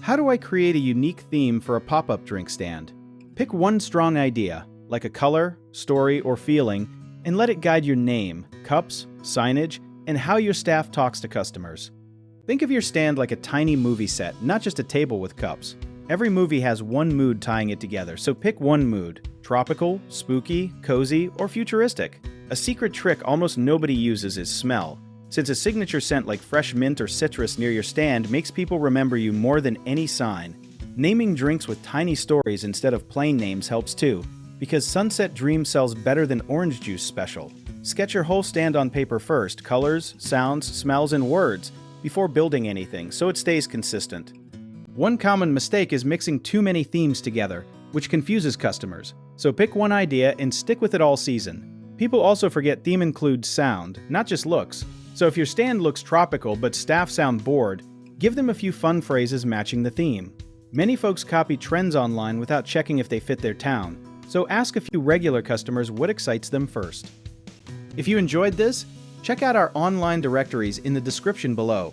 How do I create a unique theme for a pop-up drink stand? Pick one strong idea, like a color, story, or feeling, and let it guide your name, cups, signage, and how your staff talks to customers. Think of your stand like a tiny movie set, not just a table with cups. Every movie has one mood tying it together, so pick one mood: tropical, spooky, cozy, or futuristic. A secret trick almost nobody uses is smell, since a signature scent like fresh mint or citrus near your stand makes people remember you more than any sign. Naming drinks with tiny stories instead of plain names helps too, because Sunset Dream sells better than Orange Juice Special. Sketch your whole stand on paper first, colors, sounds, smells, and words, before building anything, so it stays consistent. One common mistake is mixing too many themes together, which confuses customers, so pick one idea and stick with it all season. People also forget theme includes sound, not just looks, so if your stand looks tropical but staff sound bored, give them a few fun phrases matching the theme. Many folks copy trends online without checking if they fit their town, so ask a few regular customers what excites them first. If you enjoyed this, check out our online directories in the description below.